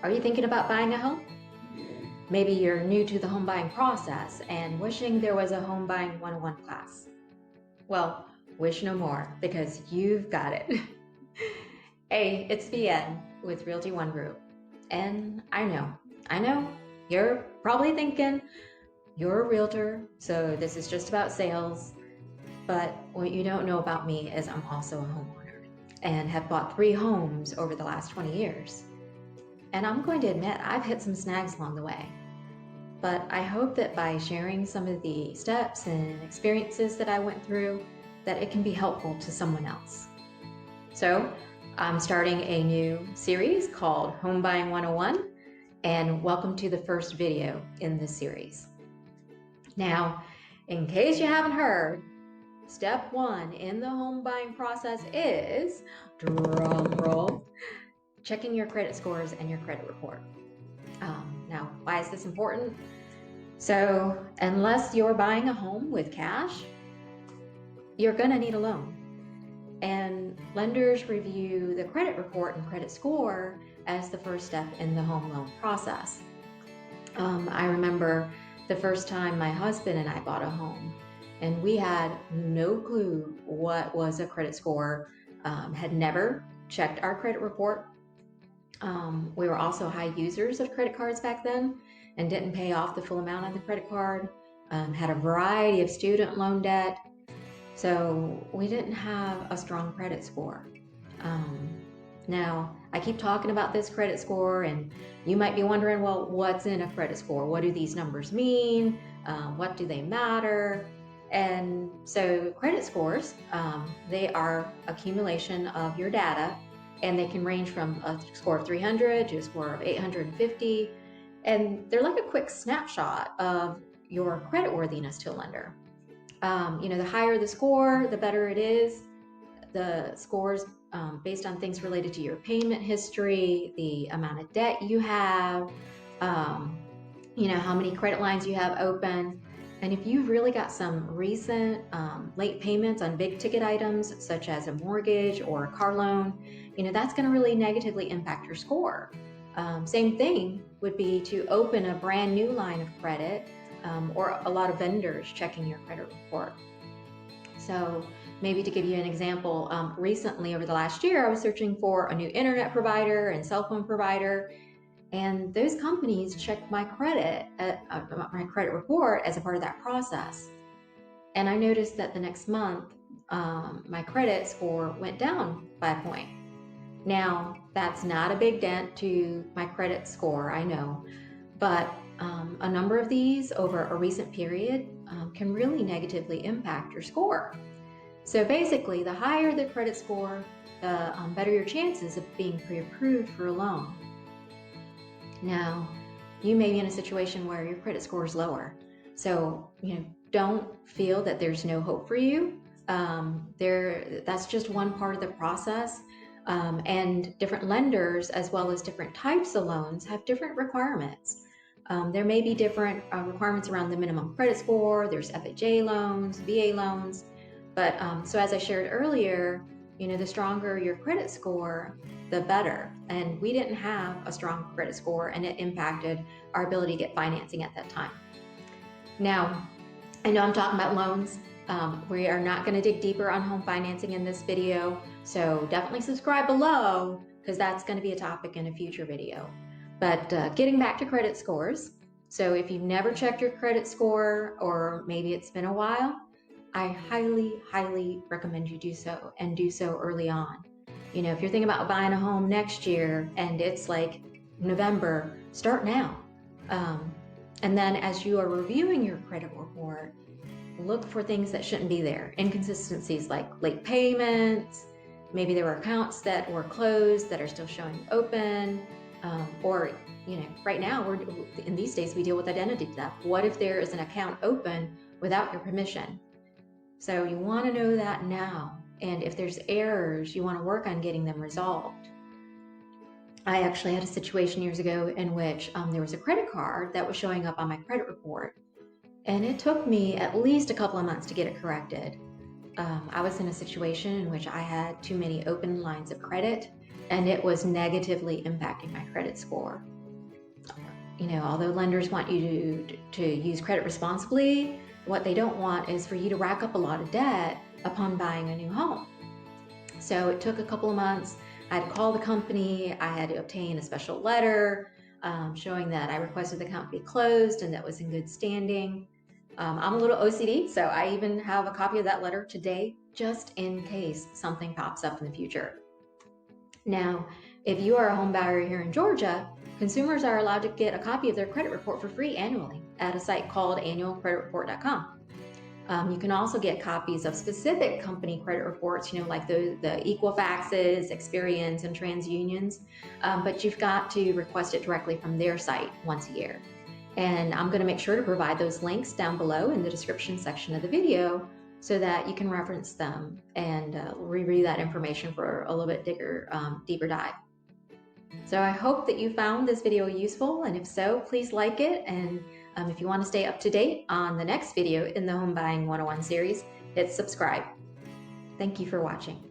Are you thinking about buying a home? Maybe you're new to the home buying process and wishing there was a home buying 101 class. Well, wish no more because you've got it. Hey, it's VN with Realty One Group. And I know, you're probably thinking you're a realtor, so this is just about sales. But what you don't know about me is I'm also a homeowner and have bought 3 homes over the last 20 years. And I'm going to admit I've hit some snags along the way. But I hope that by sharing some of the steps and experiences that I went through, that it can be helpful to someone else. So I'm starting a new series called Home Buying 101, and welcome to the first video in this series. Now, in case you haven't heard, step 1 in the home buying process is, drum roll, checking your credit scores and your credit report. Now, why is this important? So, unless you're buying a home with cash, you're going to need a loan. And lenders review the credit report and credit score as the first step in the home loan process. I remember the first time my husband and I bought a home, and we had no clue what was a credit score, had never checked our credit report. We were also high users of credit cards back then and didn't pay off the full amount on the credit card, had a variety of student loan debt, so we didn't have a strong credit score. Now, I keep talking about this credit score, and you might be wondering, well, what's in a credit score? What do these numbers mean? What do they matter? And so credit scores, they are accumulation of your data, and they can range from a score of 300 to a score of 850. And they're like a quick snapshot of your creditworthiness to a lender. The higher the score, the better it is. The scores based on things related to your payment history, the amount of debt you have, how many credit lines you have open. And if you've really got some recent late payments on big ticket items, such as a mortgage or a car loan, that's going to really negatively impact your score. Same thing would be to open a brand new line of credit, or a lot of vendors checking your credit report. So maybe to give you an example, recently over the last year, I was searching for a new internet provider and cell phone provider, and those companies checked my credit report as a part of that process. And I noticed that the next month, my credit score went down by a point. Now, that's not a big dent to my credit score, I know, but a number of these over a recent period can really negatively impact your score. So basically, the higher the credit score, the better your chances of being pre-approved for a loan. Now, you may be in a situation where your credit score is lower. So, don't feel that there's no hope for you. That's just one part of the process. And different lenders, as well as different types of loans, have different requirements. There may be different requirements around the minimum credit score. There's FHA loans, VA loans. But so as I shared earlier, the stronger your credit score, the better. And we didn't have a strong credit score, and it impacted our ability to get financing at that time. Now, I know I'm talking about loans. We are not going to dig deeper on home financing in this video, so definitely subscribe below, because that's going to be a topic in a future video. But getting back to credit scores, so if you've never checked your credit score, or maybe it's been a while, I highly, highly recommend you do so, and do so early on. If you're thinking about buying a home next year and it's like November, start now. And then as you are reviewing your credit report, look for things that shouldn't be there. Inconsistencies like late payments, maybe there were accounts that were closed that are still showing open, or right now, in these days, we deal with identity theft. What if there is an account open without your permission? So you want to know that now. And if there's errors, you want to work on getting them resolved. I actually had a situation years ago in which there was a credit card that was showing up on my credit report. And it took me at least a couple of months to get it corrected. I was in a situation in which I had too many open lines of credit, and it was negatively impacting my credit score. Although lenders want you to use credit responsibly, what they don't want is for you to rack up a lot of debt upon buying a new home. So it took a couple of months. I had to call the company. I had to obtain a special letter showing that I requested the company closed and that was in good standing. I'm a little OCD, so I even have a copy of that letter today, just in case something pops up in the future. Now, if you are a home buyer here in Georgia, consumers are allowed to get a copy of their credit report for free annually at a site called annualcreditreport.com. You can also get copies of specific company credit reports, like the Equifaxes, Experians, and TransUnions, but you've got to request it directly from their site once a year. And I'm going to make sure to provide those links down below in the description section of the video so that you can reference them and reread that information for a little bit deeper dive. So I hope that you found this video useful, and if so, please like it. And if you want to stay up to date on the next video in the Home Buying 101 series, hit subscribe. Thank you for watching.